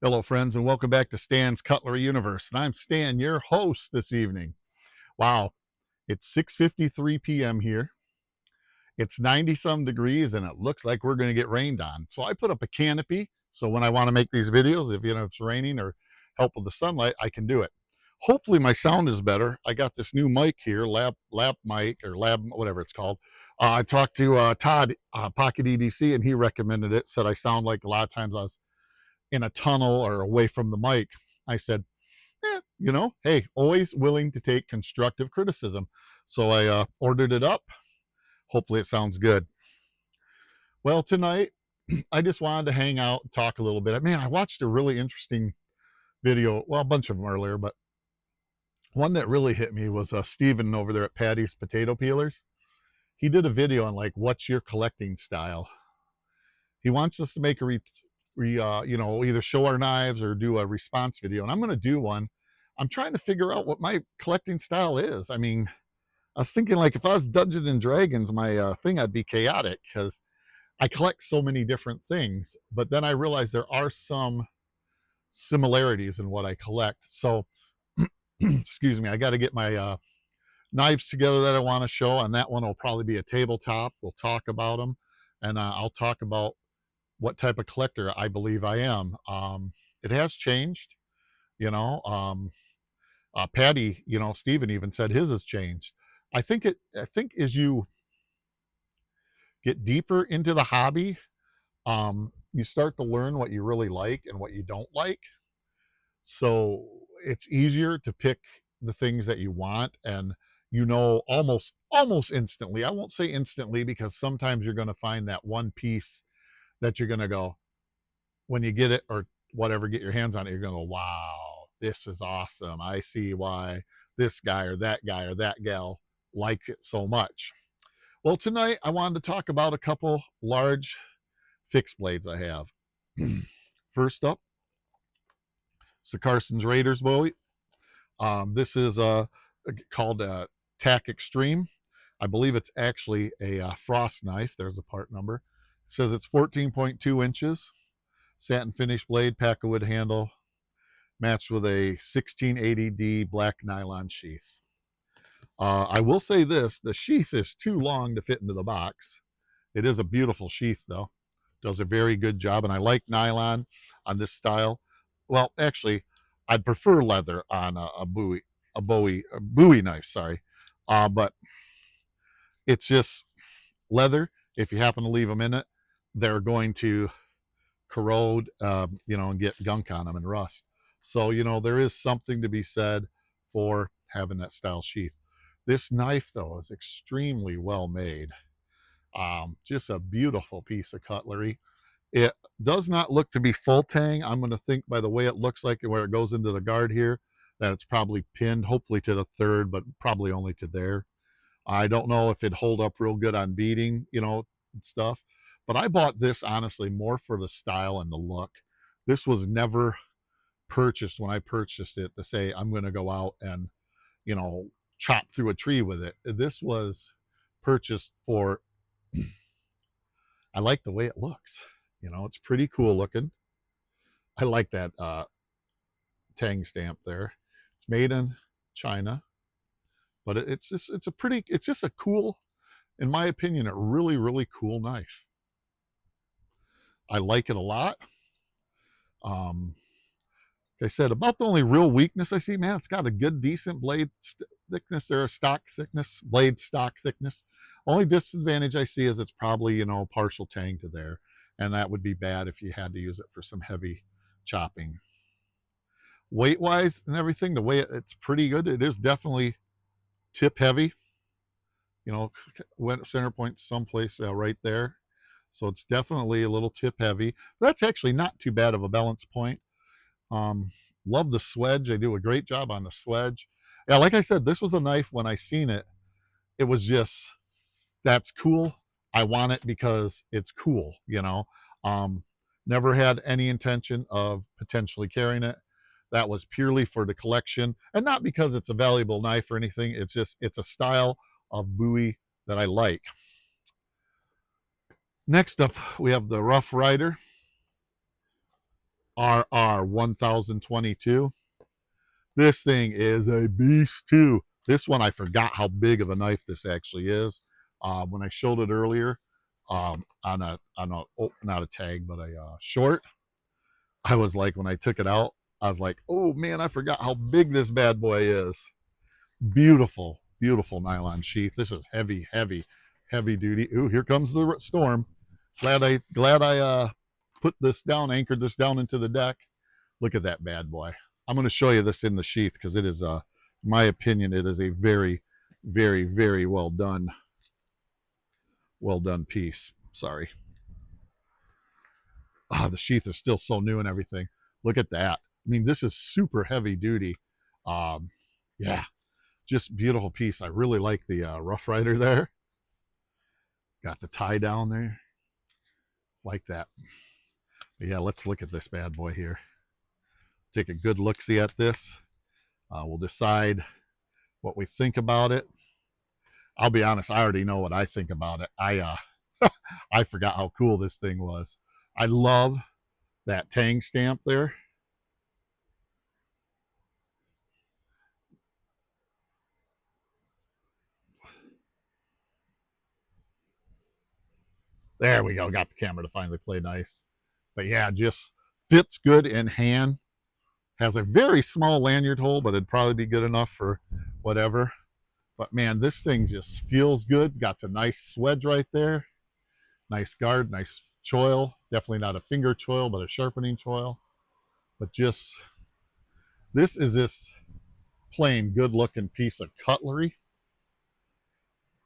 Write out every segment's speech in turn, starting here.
Hello, friends, and welcome back to Stan's Cutlery Universe. And I'm Stan, your host this evening. Wow, it's 6:53 p.m. here. It's 90 some degrees, and it looks like we're going to get rained on. So I put up a canopy, so when I want to make these videos, if it's raining or help with the sunlight, I can do it. Hopefully, my sound is better. I got this new mic here, lab mic or lab whatever it's called. I talked to Todd Pocket EDC, and he recommended it. Said I sound like a lot of times I was in a tunnel or away from the mic. I said, hey, always willing to take constructive criticism. So I ordered it up. Hopefully, it sounds good. Well, tonight, I just wanted to hang out and talk a little bit. Man, I watched a really interesting video. Well, a bunch of them earlier, but one that really hit me was Steven over there at Patty's Potato Peelers. He did a video on like, what's your collecting style? He wants us to make either show our knives or do a response video, and I'm going to do one. I'm trying to figure out what my collecting style is. I mean, I was thinking like if I was Dungeons and Dragons, my thing I'd be chaotic because I collect so many different things. But then I realized there are some similarities in what I collect. So, excuse me, I got to get my knives together that I want to show, and that one will probably be a tabletop. We'll talk about them, and I'll talk about what type of collector I believe I am. It has changed, you know. Patty, Stephen even said his has changed. I think as you get deeper into the hobby, you start to learn what you really like and what you don't like. So it's easier to pick the things that you want, and almost instantly. I won't say instantly because sometimes you're going to find that one piece that you're going to go, when you get it or whatever, get your hands on it, you're going to go, wow, this is awesome. I see why this guy or that gal like it so much. Well, tonight I wanted to talk about a couple large fixed blades I have. First up, it's the Carson's Raiders Bowie. This is called Tack Extreme. I believe it's actually a frost knife. There's a part number. It says it's 14.2 inches, satin finish blade, pack of wood handle, matched with a 1680D black nylon sheath. I will say this, the sheath is too long to fit into the box. It is a beautiful sheath though. Does a very good job, and I like nylon on this style. Well, actually, I'd prefer leather on a Bowie knife, sorry. But it's just leather. If you happen to leave them in it, they're going to corrode, and get gunk on them and rust. So, there is something to be said for having that style sheath. This knife, though, is extremely well made. Just a beautiful piece of cutlery. It does not look to be full tang. I'm going to think by the way it looks like and where it goes into the guard here that it's probably pinned, hopefully to the third, but probably only to there. I don't know if it'd hold up real good on beating, and stuff. But I bought this honestly more for the style and the look. This was never purchased when I purchased it to say I'm going to go out and, you know, chop through a tree with it. This was purchased for, I like the way it looks. It's pretty cool looking. I like that Tang stamp there. It's made in China, but it's just a cool, in my opinion, a really, really cool knife. I like it a lot. Um, like I said, about the only real weakness I see, man, it's got a good, decent blade thickness there, stock thickness, blade stock thickness. Only disadvantage I see is it's probably, partial tang to there. And that would be bad if you had to use it for some heavy chopping. Weight wise and everything, the way it's pretty good. It is definitely tip heavy. Went center point someplace right there. So it's definitely a little tip heavy. That's actually not too bad of a balance point. Um, love the swedge. They do a great job on the swedge. Yeah, like I said, this was a knife when I seen it. It was just, that's cool. I want it because it's cool. Um, Never had any intention of potentially carrying it. That was purely for the collection, and not because it's a valuable knife or anything. It's a style of Bowie that I like. Next up, we have the Rough Rider RR are 1022. This thing is a beast too. This one, I forgot how big of a knife this actually is. When I showed it earlier on a oh, not a tag, but a short, I was like, when I took it out, I was like, oh man, I forgot how big this bad boy is. Beautiful, beautiful nylon sheath. This is heavy, heavy, heavy duty. Ooh, here comes the storm. Glad I put this down, anchored this down into the deck. Look at that bad boy. I'm going to show you this in the sheath because it is, in my opinion, it is a very, very, very well done piece. Sorry. The sheath is still so new and everything. Look at that. I mean, this is super heavy duty. Yeah, just beautiful piece. I really like the Rough Rider there. Got the tie down there. Like that. But yeah, let's look at this bad boy here. Take a good look-see at this. We'll decide what we think about it. I'll be honest, I already know what I think about it. I forgot how cool this thing was. I love that Tang stamp there. There we go. Got the camera to finally play nice. But yeah, just fits good in hand. Has a very small lanyard hole, but it'd probably be good enough for whatever. But man, this thing just feels good. Got a nice swedge right there. Nice guard, nice choil. Definitely not a finger choil, but a sharpening choil. But just, this is this plain good looking piece of cutlery.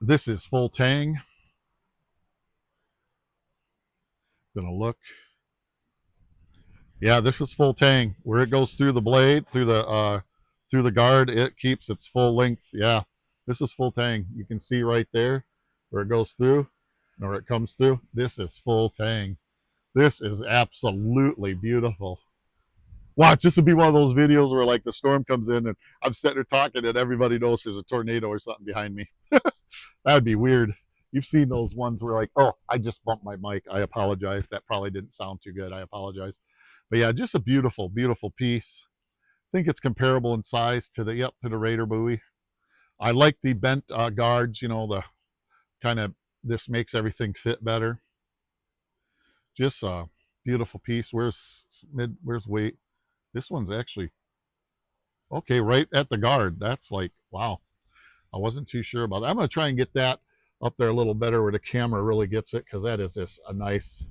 This is full tang. Gonna look. Yeah, this is full tang. Where it goes through the blade, through the guard, it keeps its full length. Yeah, this is full tang. You can see right there where it goes through, and where it comes through. This is full tang. This is absolutely beautiful. Watch, this would be one of those videos where like the storm comes in and I'm sitting there talking and everybody knows there's a tornado or something behind me. That would be weird. You've seen those ones where like, oh, I just bumped my mic. I apologize. That probably didn't sound too good. I apologize. But yeah, just a beautiful, beautiful piece. I think it's comparable in size to the Raider buoy. I like the bent guards, you know, the kind of, this makes everything fit better. Just a beautiful piece. Where's weight? This one's actually, okay, right at the guard. That's like, wow. I wasn't too sure about that. I'm going to try and get that up there a little better where the camera really gets it, because that is just a nice,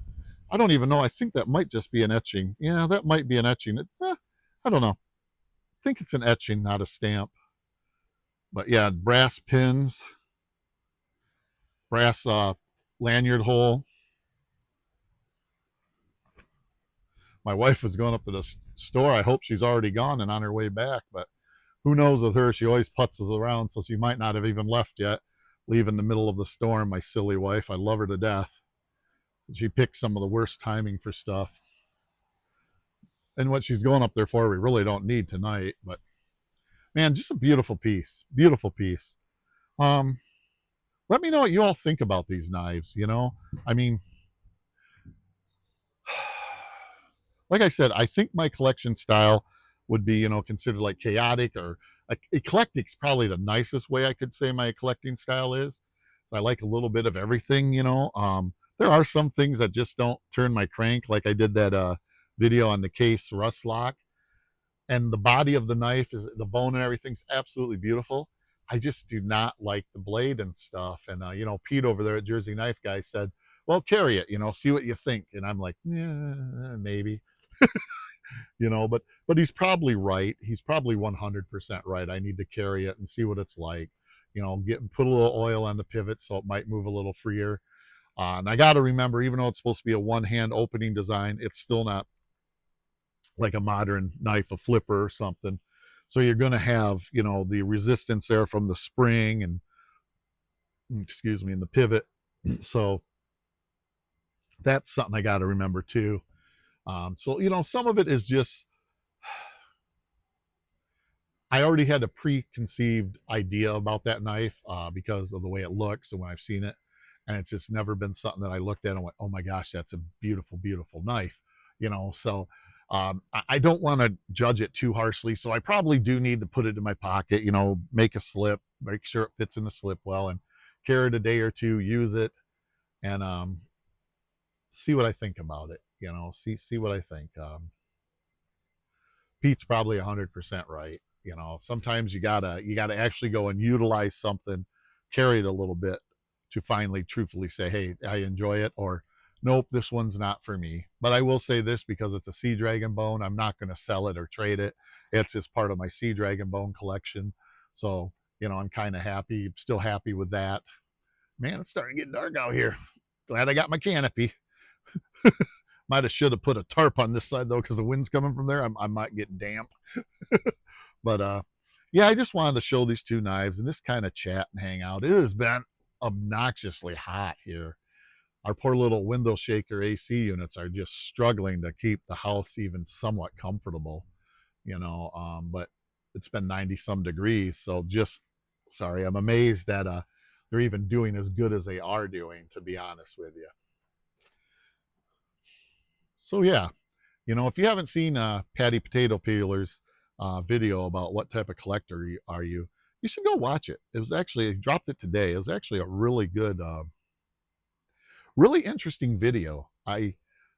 I don't even know. I think that might just be an etching. Yeah, that might be an etching. I don't know. I think it's an etching, not a stamp. But yeah, brass pins, brass lanyard hole. My wife was going up to the store. I hope she's already gone and on her way back, but who knows with her? She always putzes around, so she might not have even left yet. Leave in the middle of the storm, my silly wife. I love her to death. She picks some of the worst timing for stuff. And what she's going up there for, we really don't need tonight. But man, just a beautiful piece. Beautiful piece. Um, Let me know what you all think about these knives. You know, I mean, like I said, I think my collection style would be, you know, considered like chaotic or eclectic's probably the nicest way I could say my collecting style is. So I like a little bit of everything, you know. There are some things that just don't turn my crank, like I did that video on the case rust lock, and the body of the knife is, the bone and everything's absolutely beautiful. I just do not like the blade and stuff. And you know, Pete over there at Jersey Knife Guy said, "Well, carry it, you know, see what you think." And I'm like, yeah, maybe. You know, but he's probably right. He's probably 100% right. I need to carry it and see what it's like. You know, put a little oil on the pivot so it might move a little freer. And I got to remember, even though it's supposed to be a one-hand opening design, it's still not like a modern knife, a flipper or something. So you're going to have, you know, the resistance there from the spring and, excuse me, and the pivot. So that's something I got to remember too. So, you know, some of it is just, I already had a preconceived idea about that knife because of the way it looks and when I've seen it. And it's just never been something that I looked at and went, oh my gosh, that's a beautiful, beautiful knife. You know, so I don't want to judge it too harshly, so I probably do need to put it in my pocket, make a slip, make sure it fits in the slip well, and carry it a day or two, use it, and see what I think about it. See what I think. Pete's probably 100% right. Sometimes you gotta actually go and utilize something, carry it a little bit to finally, truthfully say, "Hey, I enjoy it," or "Nope, this one's not for me." But I will say this because it's a sea dragon bone, I'm not going to sell it or trade it. It's just part of my sea dragon bone collection, so I'm kind of happy, still happy with that. Man, it's starting to get dark out here. Glad I got my canopy. Might have should have put a tarp on this side though, because the wind's coming from there. I might get damp. But yeah, I just wanted to show these two knives and just kind of chat and hang out. It has been obnoxiously hot here. Our poor little window shaker AC units are just struggling to keep the house even somewhat comfortable. But it's been 90 some degrees, so just sorry, I'm amazed that they're even doing as good as they are doing, to be honest with you. So yeah, if you haven't seen Patty Potato Peeler's video about what type of collector are you, you should go watch it. It was actually, I dropped it today. It was actually a really good, really interesting video.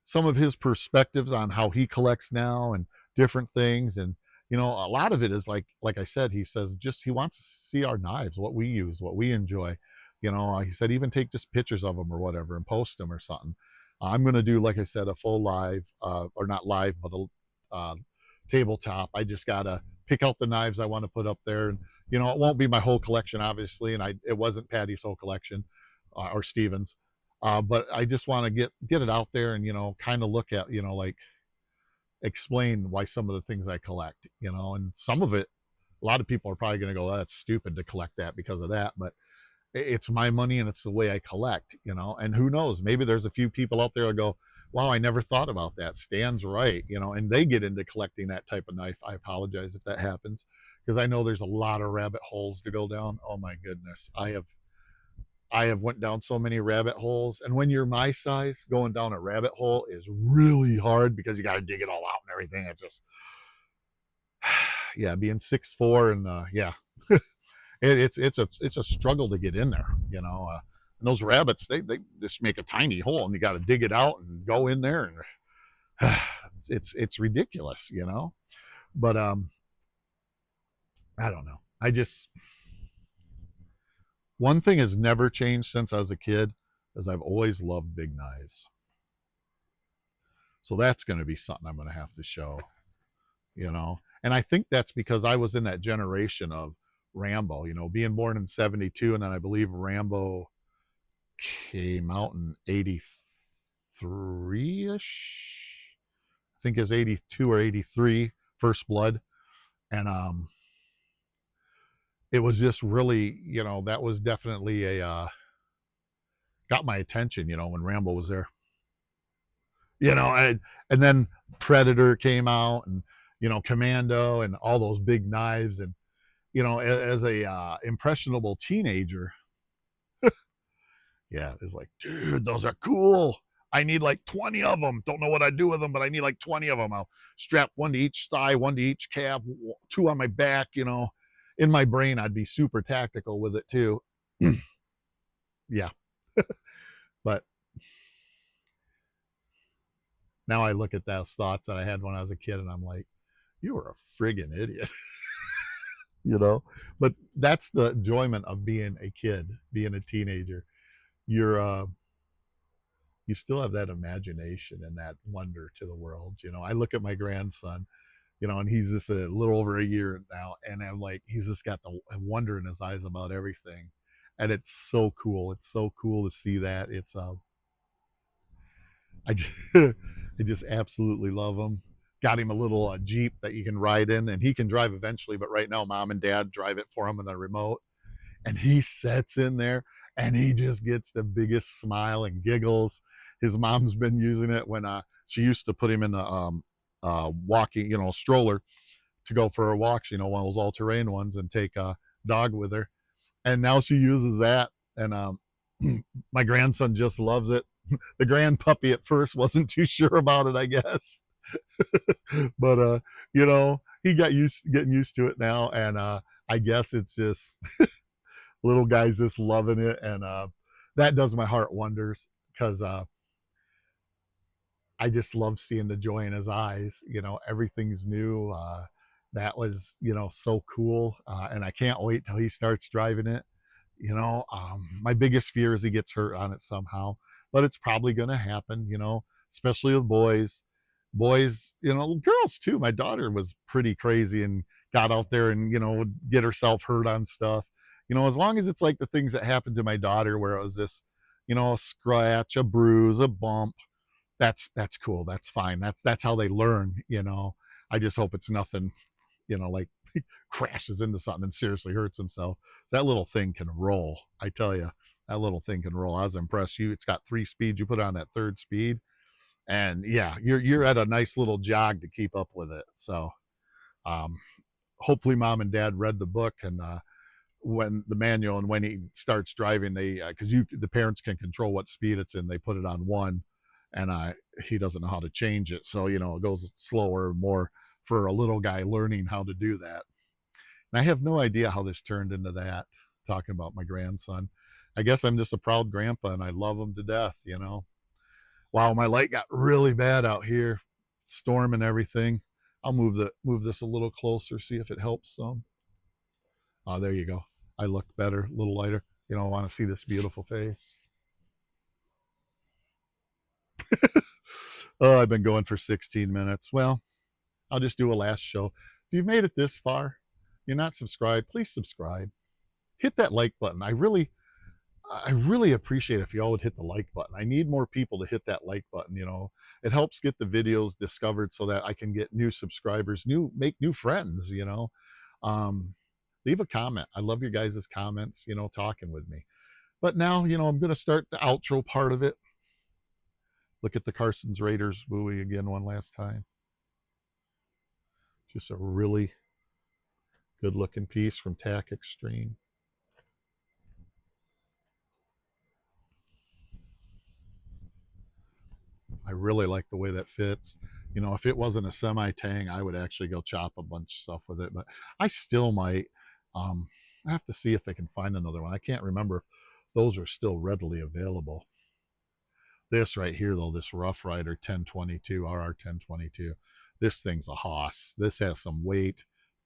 Some of his perspectives on how he collects now and different things, and a lot of it is like I said, he says just he wants to see our knives, what we use, what we enjoy. He said even take just pictures of them or whatever and post them or something. I'm going to do, like I said, a full live, or not live, but a tabletop. I just got to pick out the knives I want to put up there. And, it won't be my whole collection, obviously. And it wasn't Patty's whole collection, or Steven's. But I just want to get it out there and, kind of look at, like explain why some of the things I collect, and some of it, a lot of people are probably going to go, oh, that's stupid to collect that because of that. But it's my money and it's the way I collect, and who knows, maybe there's a few people out there that go, wow, I never thought about that. Stan's right, and they get into collecting that type of knife. I apologize if that happens, because I know there's a lot of rabbit holes to go down. Oh my goodness. I have went down so many rabbit holes, and when you're my size, going down a rabbit hole is really hard because you got to dig it all out and everything. It's just, yeah, being 6'4", and yeah, it's a struggle to get in there, and those rabbits, they just make a tiny hole, and you got to dig it out and go in there, and it's ridiculous, But I don't know. One thing has never changed since I was a kid is I've always loved big knives. So that's going to be something I'm going to have to show, And I think that's because I was in that generation of Ramble, being born in 72, and then I believe Rambo came out in 83-ish. I think it's 82 or 83, First Blood. And it was just really, that was definitely got my attention, when Rambo was there. And then Predator came out, and Commando, and all those big knives, and as a impressionable teenager, yeah, it's like, dude, those are cool. I need like 20 of them. Don't know what I'd do with them, but I need like 20 of them. I'll strap one to each thigh, one to each calf, two on my back. In my brain, I'd be super tactical with it too. Yeah, but now I look at those thoughts that I had when I was a kid, and I'm like, you were a friggin' idiot. But that's the enjoyment of being a kid, being a teenager. You're you still have that imagination and that wonder to the world. I look at my grandson, and he's just a little over a year now, and I'm like, he's just got the wonder in his eyes about everything, and it's so cool. It's so cool to see that. It's I just, I just absolutely love him. Got him a little Jeep that you can ride in, and he can drive eventually, but right now mom and dad drive it for him in the remote, and he sits in there and he just gets the biggest smile and giggles. His mom's been using it when she used to put him in the walking, stroller to go for her walks, one of those all-terrain ones, and take a dog with her. And now she uses that, and my grandson just loves it. The grand puppy at first wasn't too sure about it, I guess. But he getting used to it now, and I guess it's just little guys just loving it, and that does my heart wonders because I just love seeing the joy in his eyes. Everything's new. That was so cool, and I can't wait till he starts driving it. My biggest fear is he gets hurt on it somehow, but it's probably going to happen. Especially with boys. Boys, girls too. My daughter was pretty crazy and got out there and would get herself hurt on stuff. As long as it's like the things that happened to my daughter, where it was this, a scratch, a bruise, a bump, that's cool. That's fine. That's how they learn. I just hope it's nothing, like crashes into something and seriously hurts himself. That little thing can roll. I tell you, that little thing can roll. I was impressed. It's got 3 speeds. You put it on that third speed, and yeah, you're at a nice little jog to keep up with it. So, um, hopefully, mom and dad read the book and when the manual, and when he starts driving, they because the parents can control what speed it's in. They put it on one, and he doesn't know how to change it, so it goes slower, more for a little guy learning how to do that. And I have no idea how this turned into that. Talking about my grandson, I guess I'm just a proud grandpa, and I love him to death. Wow, my light got really bad out here, storm and everything. I'll move this a little closer, see if it helps some. Oh, there you go. I look better, a little lighter. I want to see this beautiful face. Oh, I've been going for 16 minutes. Well, I'll just do a last show. If you've made it this far, you're not subscribed, please subscribe. Hit that like button. I really appreciate if you all would hit the like button. I need more people to hit that like button. It helps get the videos discovered so that I can get new subscribers, make new friends. Um, leave a comment. I love your guys' comments. Talking with me. But now, I'm going to start the outro part of it. Look at the Carson's Raiders buoy again one last time. Just a really good looking piece from Tack Extreme. I really like the way that fits. If it wasn't a semi tang, I would actually go chop a bunch of stuff with it, but I still might. I have to see if I can find another one. I can't remember if those are still readily available. This right here, though, this Rough Rider 1022, RR 1022, this thing's a hoss. This has some weight,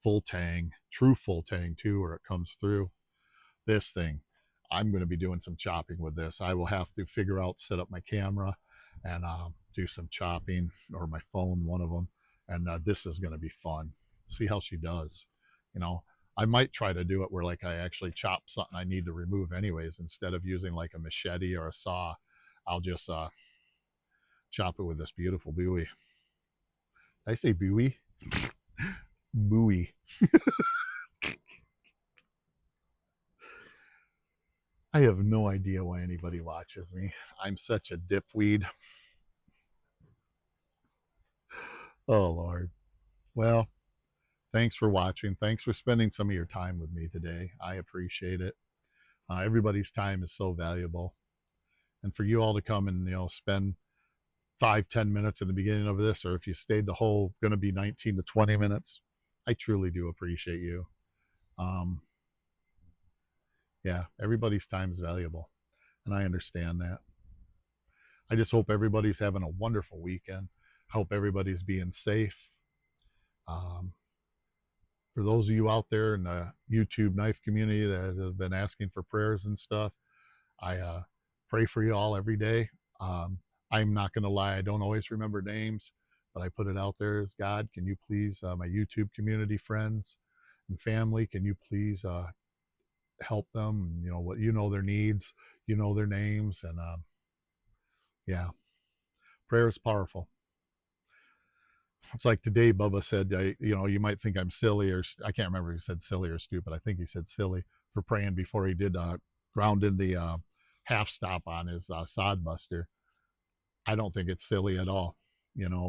full tang, true full tang too, where it comes through. This thing, I'm going to be doing some chopping with this. I will have to figure out, set up my camera and do some chopping, or my phone, one of them. And this is going to be fun. See how she does. You know, I might try to do it where like I actually chop something I need to remove anyways, instead of using like a machete or a saw. I'll just chop it with this beautiful buoy. Did I say buoy? Buoy. I have no idea why anybody watches me. I'm such a dipweed. Oh, Lord. Well, thanks for watching. Thanks for spending some of your time with me today. I appreciate it. Everybody's time is so valuable. And for you all to come and, spend 5-10 minutes in the beginning of this, or if you stayed the whole, going to be 19 to 20 minutes, I truly do appreciate you. Um, yeah, everybody's time is valuable. And I understand that. I just hope everybody's having a wonderful weekend. I hope everybody's being safe. Um, for those of you out there in the YouTube knife community that have been asking for prayers and stuff, I pray for you all every day. I'm not going to lie, I don't always remember names, but I put it out there as, God, can you please, my YouTube community friends and family, can you please help them? What their needs, their names, and yeah, prayer is powerful. It's like today, Bubba said, you might think I'm silly, or I can't remember if he said silly or stupid. I think he said silly for praying before he did ground in the half stop on his sod buster. I don't think it's silly at all.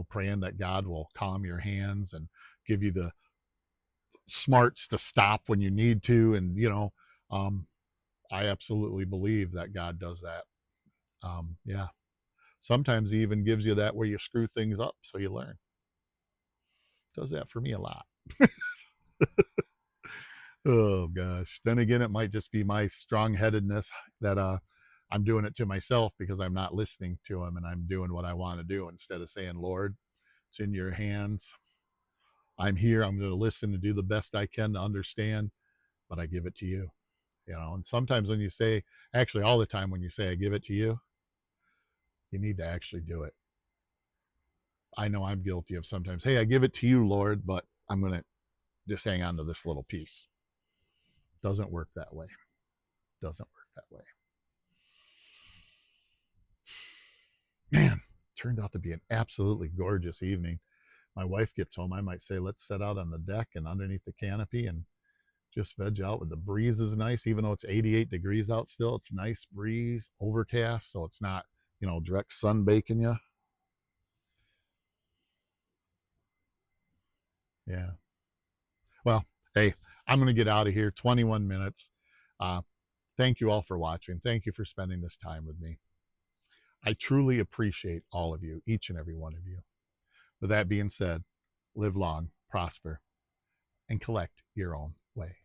Praying that God will calm your hands and give you the smarts to stop when you need to. And, um, I absolutely believe that God does that. Yeah. Sometimes he even gives you that where you screw things up so you learn. does that for me a lot. Oh gosh. Then again, it might just be my strong-headedness that I'm doing it to myself because I'm not listening to him and I'm doing what I want to do instead of saying, Lord, it's in your hands. I'm here. I'm going to listen and do the best I can to understand, but I give it to you. And sometimes when you say, actually all the time when you say I give it to you, you need to actually do it. I know I'm guilty of sometimes, hey, I give it to you, Lord, but I'm going to just hang on to this little piece. Doesn't work that way. Doesn't work that way. Man, turned out to be an absolutely gorgeous evening. My wife gets home, I might say, let's set out on the deck and underneath the canopy and just veg out with the breeze is nice, even though it's 88 degrees out still. It's nice breeze, overcast, so it's not, direct sun baking you. Yeah. Well, hey, I'm going to get out of here. 21 minutes. Uh, thank you all for watching. Thank you for spending this time with me. I truly appreciate all of you, each and every one of you. With that being said, live long, prosper, and collect your own way.